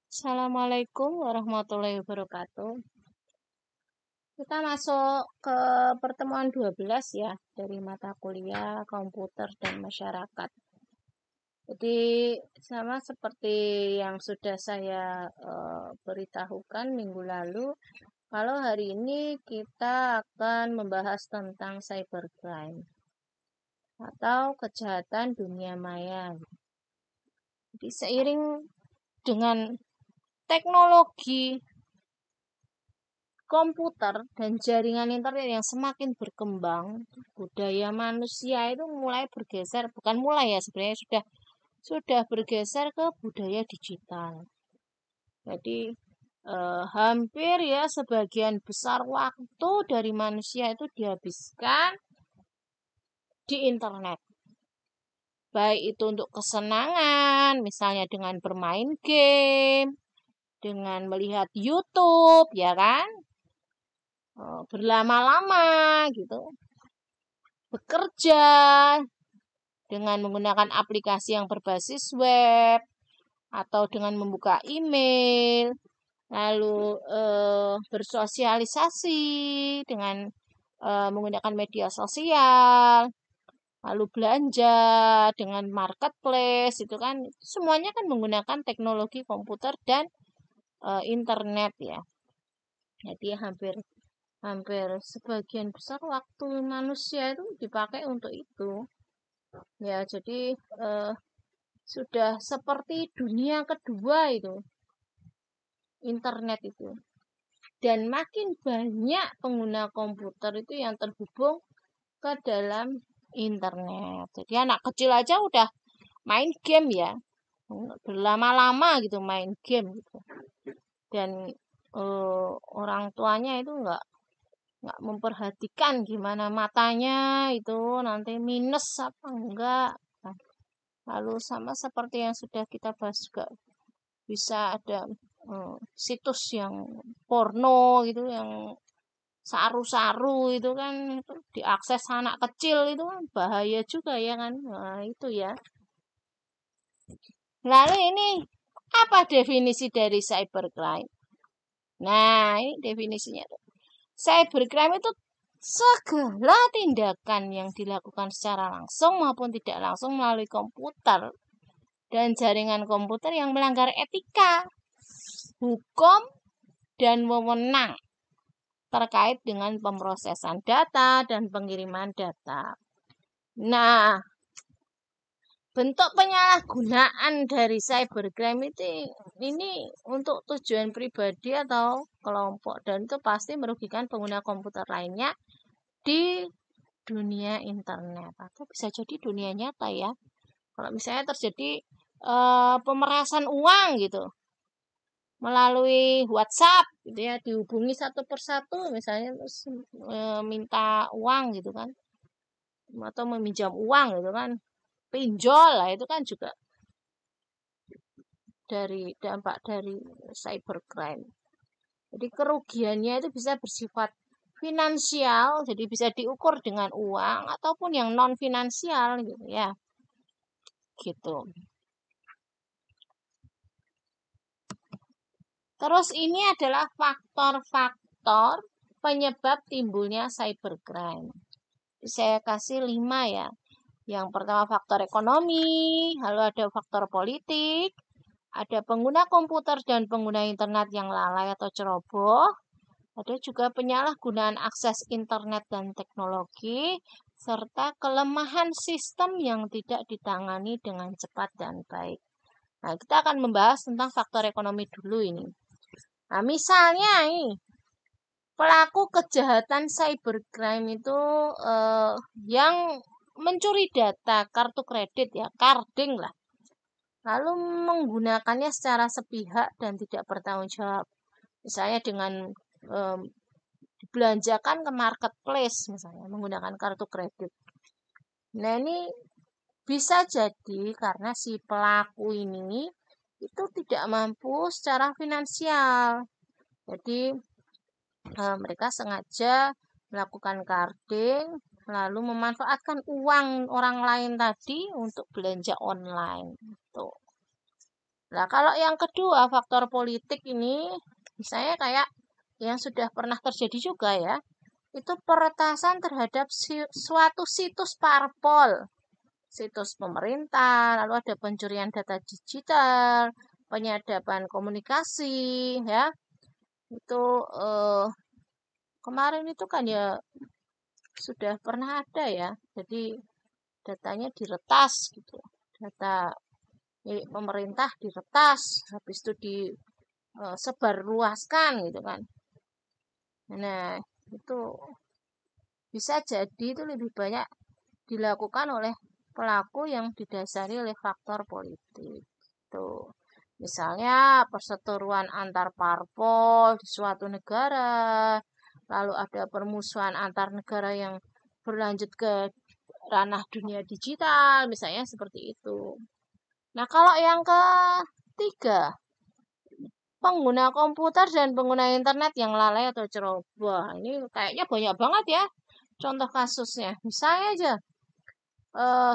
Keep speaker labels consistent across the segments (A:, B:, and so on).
A: Assalamualaikum warahmatullahi wabarakatuh. Kita masuk ke pertemuan 12 ya, dari mata kuliah komputer dan masyarakat. Jadi sama seperti yang sudah saya beritahukan minggu lalu, kalau hari ini kita akan membahas tentang cybercrime atau kejahatan dunia maya. Jadi seiring dengan teknologi komputer dan jaringan internet yang semakin berkembang, budaya manusia itu mulai bergeser, bukan mulai ya, sebenarnya sudah bergeser ke budaya digital. Jadi hampir ya sebagian besar waktu dari manusia itu dihabiskan di internet. Baik itu untuk kesenangan, misalnya dengan bermain game, dengan melihat YouTube, ya kan? Berlama-lama gitu, bekerja dengan menggunakan aplikasi yang berbasis web atau dengan membuka email, lalu bersosialisasi dengan menggunakan media sosial, lalu belanja dengan marketplace, itu kan semuanya kan menggunakan teknologi komputer dan internet ya. Jadi hampir sebagian besar waktu manusia itu dipakai untuk itu. Ya, jadi sudah seperti dunia kedua itu, internet itu. Dan makin banyak pengguna komputer itu yang terhubung ke dalam internet. Jadi anak kecil aja udah main game ya, berlama-lama gitu main game gitu. Dan orang tuanya itu nggak memperhatikan gimana matanya itu nanti minus apa enggak. Nah, lalu sama seperti yang sudah kita bahas juga, bisa ada situs yang porno gitu, yang saru-saru itu kan, itu diakses anak kecil, itu kan bahaya juga ya kan. Nah, itu ya. Lalu ini apa definisi dari cybercrime? Nah, ini definisinya. Cybercrime itu segala tindakan yang dilakukan secara langsung maupun tidak langsung melalui komputer dan jaringan komputer yang melanggar etika, hukum, dan wewenang terkait dengan pemrosesan data dan pengiriman data. Nah, bentuk penyalahgunaan dari cybercrime ini untuk tujuan pribadi atau kelompok, dan itu pasti merugikan pengguna komputer lainnya di dunia internet atau bisa jadi dunia nyata ya. Kalau misalnya terjadi pemerasan uang gitu melalui WhatsApp gitu ya, dihubungi satu persatu misalnya terus minta uang gitu kan, atau meminjam uang gitu kan, pinjol lah, itu kan juga dari dampak dari cybercrime. Jadi kerugiannya itu bisa bersifat finansial, jadi bisa diukur dengan uang ataupun yang non finansial gitu ya. Gitu. Terus ini adalah faktor-faktor penyebab timbulnya cybercrime. Saya kasih 5 ya. Yang pertama faktor ekonomi, lalu ada faktor politik, ada pengguna komputer dan pengguna internet yang lalai atau ceroboh, ada juga penyalahgunaan akses internet dan teknologi, serta kelemahan sistem yang tidak ditangani dengan cepat dan baik. Nah, kita akan membahas tentang faktor ekonomi dulu ini. Nah, misalnya ini pelaku kejahatan cybercrime itu yang mencuri data kartu kredit ya, carding lah, lalu menggunakannya secara sepihak dan tidak bertanggung jawab. Misalnya dengan dibelanjakan ke marketplace misalnya menggunakan kartu kredit. Nah, ini bisa jadi karena si pelaku ini itu tidak mampu secara finansial. Jadi mereka sengaja melakukan carding lalu memanfaatkan uang orang lain tadi untuk belanja online. Tuh. Nah, kalau yang kedua, faktor politik ini, misalnya kayak yang sudah pernah terjadi juga ya, itu peretasan terhadap suatu situs parpol, situs pemerintah, lalu ada pencurian data digital, penyadapan komunikasi, ya, itu kemarin itu kan ya sudah pernah ada ya, jadi datanya diretas gitu, data milik pemerintah diretas, habis itu disebarluaskan gitu kan. Nah, itu bisa jadi itu lebih banyak dilakukan oleh pelaku yang didasari oleh faktor politik. Tuh. Misalnya perseteruan antar parpol di suatu negara, lalu ada permusuhan antar negara yang berlanjut ke ranah dunia digital, misalnya seperti itu. Nah, kalau yang ketiga, pengguna komputer dan pengguna internet yang lalai atau ceroboh. Ini kayaknya banyak banget ya contoh kasusnya. Misalnya aja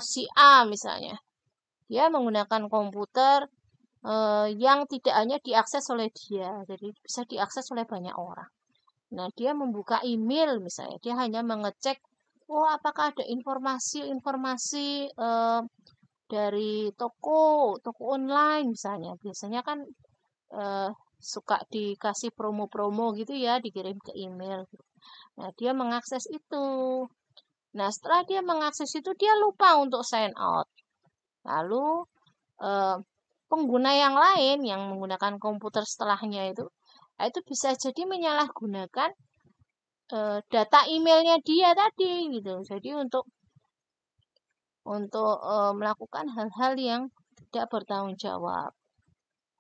A: si A misalnya, dia menggunakan komputer yang tidak hanya diakses oleh dia, jadi bisa diakses oleh banyak orang. Nah, dia membuka email misalnya, dia hanya mengecek, oh apakah ada informasi-informasi dari toko online misalnya. Biasanya kan eh, suka dikasih promo-promo gitu ya, dikirim ke email. Nah, dia mengakses itu. Nah, setelah dia mengakses itu, dia lupa untuk sign out. Lalu, eh, pengguna yang lain yang menggunakan komputer setelahnya itu bisa jadi menyalahgunakan data emailnya dia tadi gitu. Jadi untuk melakukan hal-hal yang tidak bertanggung jawab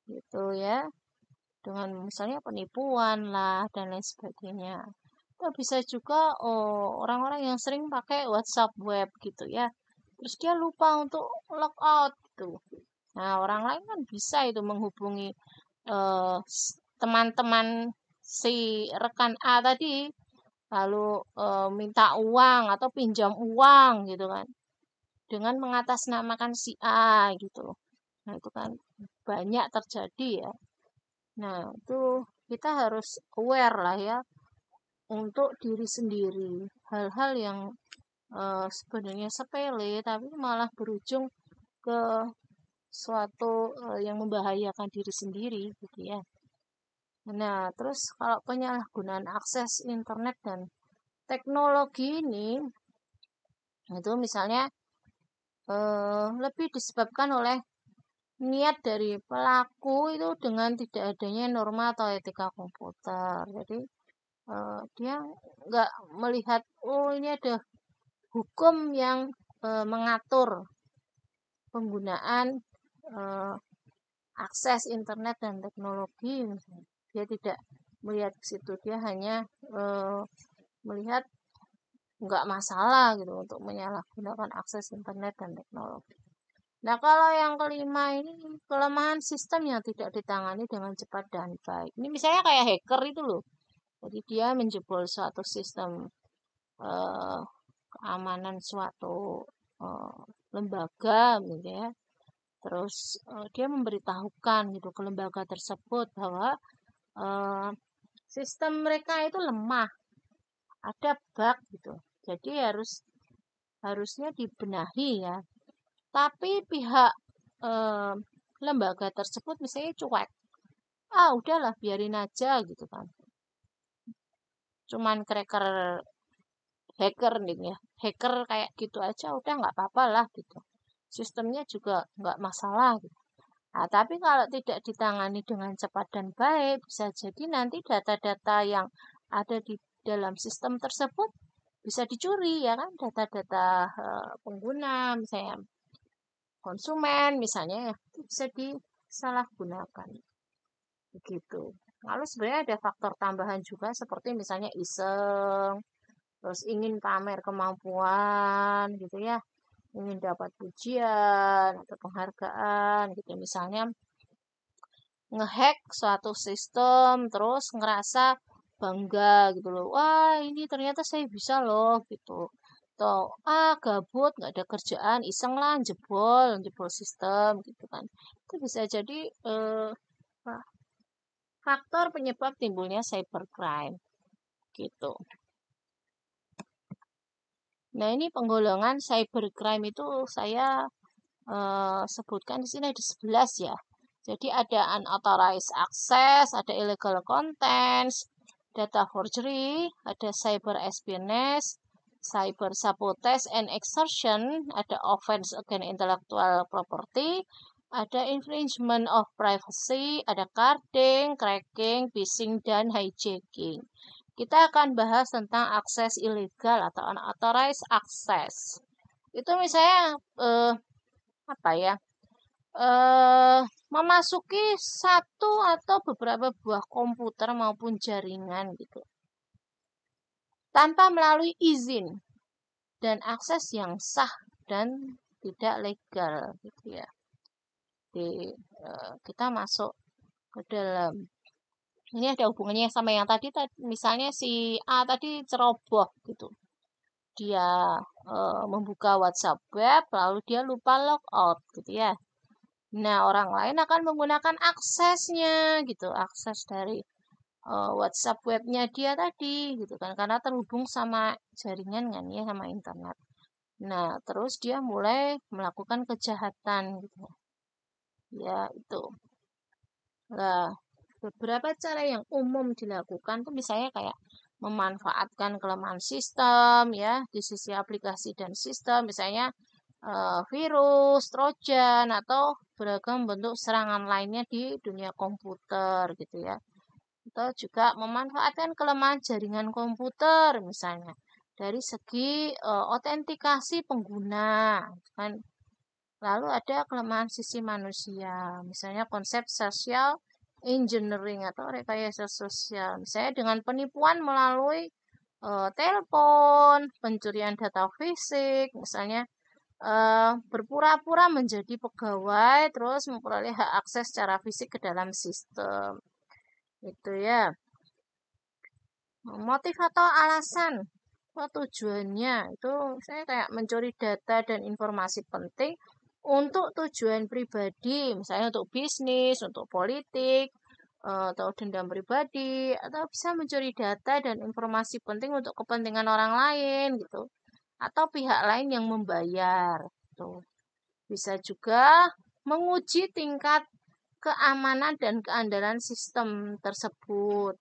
A: gitu ya. Dengan misalnya penipuan lah dan lain sebagainya. Atau bisa juga orang-orang yang sering pakai WhatsApp web gitu ya. Terus dia lupa untuk logout gitu. Nah, orang lain kan bisa itu menghubungi teman-teman si rekan A tadi, lalu minta uang atau pinjam uang gitu kan, dengan mengatasnamakan si A gitu. Nah, itu kan banyak terjadi ya. Nah, itu kita harus aware lah ya untuk diri sendiri. Hal-hal yang sebenarnya sepele tapi malah berujung ke suatu yang membahayakan diri sendiri gitu ya. Nah, terus kalau penyalahgunaan akses internet dan teknologi ini itu misalnya lebih disebabkan oleh niat dari pelaku itu dengan tidak adanya norma atau etika komputer. Jadi dia nggak melihat, oh ini ada hukum yang mengatur penggunaan eh, akses internet dan teknologi. Misalnya. Dia tidak melihat ke situ, dia hanya melihat nggak masalah gitu untuk menyalahgunakan akses internet dan teknologi. Nah, kalau yang kelima ini kelemahan sistem yang tidak ditangani dengan cepat dan baik. Ini misalnya kayak hacker itu loh. Jadi dia menjebol suatu sistem eh, keamanan suatu eh, lembaga gitu ya. Terus dia memberitahukan gitu ke lembaga tersebut bahwa eh, sistem mereka itu lemah, ada bug gitu. Jadi harusnya dibenahi ya. Tapi pihak eh, lembaga tersebut misalnya cuek. Ah, udahlah biarin aja gitu kan. Cuman cracker hacker nih ya. Hacker kayak gitu aja udah nggak apa-apa lah gitu. Sistemnya juga nggak masalah gitu. Nah, tapi kalau tidak ditangani dengan cepat dan baik, bisa jadi nanti data-data yang ada di dalam sistem tersebut bisa dicuri ya kan, data-data pengguna, misalnya konsumen, misalnya ya, itu bisa disalahgunakan. Begitu. Lalu sebenarnya ada faktor tambahan juga seperti misalnya iseng, terus ingin pamer kemampuan gitu ya, ingin dapat pujian atau penghargaan gitu. Misalnya ngehack suatu sistem terus ngerasa bangga gitu loh. Wah, ini ternyata saya bisa loh gitu. Atau gabut nggak ada kerjaan, iseng lah jebol sistem gitu kan. itu bisa jadi faktor penyebab timbulnya cybercrime gitu. Nah, ini penggolongan cybercrime itu saya sebutkan di sini ada 11 ya. Jadi ada unauthorized access, ada illegal contents, data forgery, ada cyber espionage, cyber sabotage and extortion, ada offense against intellectual property, ada infringement of privacy, ada carding, cracking, phishing, dan hijacking. Kita akan bahas tentang akses ilegal atau unauthorized access. Itu misalnya memasuki satu atau beberapa buah komputer maupun jaringan gitu tanpa melalui izin dan akses yang sah dan tidak legal gitu ya. Jadi kita masuk ke dalam, ini ada hubungannya sama yang tadi misalnya si A tadi ceroboh gitu, dia membuka WhatsApp web lalu dia lupa logout gitu ya. Nah, orang lain akan menggunakan aksesnya gitu, akses dari WhatsApp webnya dia tadi gitu kan, karena terhubung sama jaringan kan ya, sama internet. Nah, terus dia mulai melakukan kejahatan gitu. Ya, itu. Nah, beberapa cara yang umum dilakukan tuh misalnya kayak memanfaatkan kelemahan sistem ya, di sisi aplikasi dan sistem, misalnya virus, trojan, atau beragam bentuk serangan lainnya di dunia komputer gitu ya. Atau juga memanfaatkan kelemahan jaringan komputer misalnya dari segi autentikasi pengguna kan. Lalu ada kelemahan sisi manusia, misalnya konsep social engineering atau rekayasa sosial, misalnya dengan penipuan melalui telepon, pencurian data fisik, misalnya berpura-pura menjadi pegawai terus memperoleh hak akses secara fisik ke dalam sistem. Itu ya. Motif atau alasan atau tujuannya itu saya kayak mencuri data dan informasi penting untuk tujuan pribadi, misalnya untuk bisnis, untuk politik, atau dendam pribadi, atau bisa mencuri data dan informasi penting untuk kepentingan orang lain gitu. Atau pihak lain yang membayar. Tuh. Bisa juga menguji tingkat keamanan dan keandalan sistem tersebut,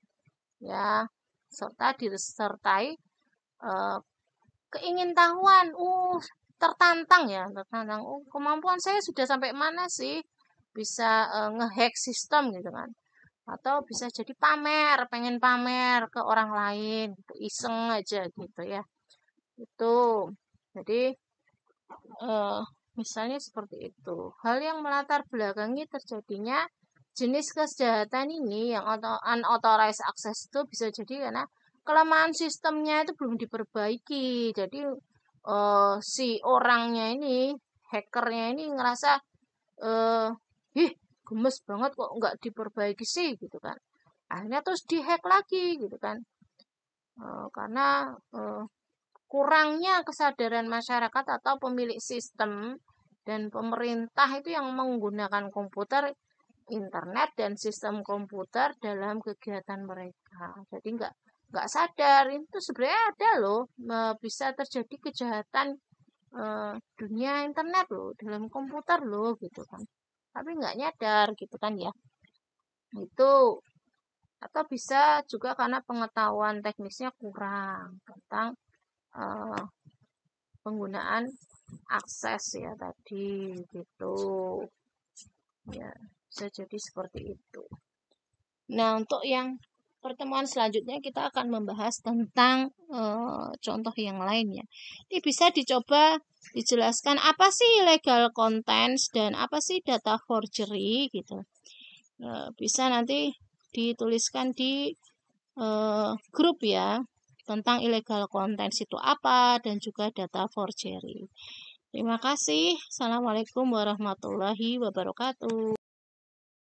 A: ya, serta disertai keingintahuan, tertantang ya, tertantang. Kemampuan saya sudah sampai mana sih bisa ngehack sistem gitu kan? Atau bisa jadi pamer, pengen pamer ke orang lain, gitu, iseng aja gitu ya. Itu. Jadi misalnya seperti itu. Hal yang melatar belakangi terjadinya jenis kejahatan ini yang unauthorized access itu bisa jadi karena kelemahan sistemnya itu belum diperbaiki. Jadi si orangnya ini, hackernya ini ngerasa gemes banget kok nggak diperbaiki sih gitu kan. Akhirnya terus dihack lagi gitu kan. Karena kurangnya kesadaran masyarakat atau pemilik sistem dan pemerintah itu yang menggunakan komputer, internet, dan sistem komputer dalam kegiatan mereka. Jadi nggak sadar itu sebenarnya ada loh, bisa terjadi kejahatan dunia internet loh, dalam komputer loh gitu kan. Tapi nggak nyadar gitu kan ya. Itu atau bisa juga karena pengetahuan teknisnya kurang tentang penggunaan akses ya tadi gitu ya, bisa jadi seperti itu. Nah, untuk yang pertemuan selanjutnya kita akan membahas tentang contoh yang lainnya. Ini bisa dicoba dijelaskan apa sih illegal contents dan apa sih data forgery gitu. Bisa nanti dituliskan di grup ya, tentang illegal contents itu apa dan juga data forgery. Terima kasih. Assalamualaikum warahmatullahi wabarakatuh.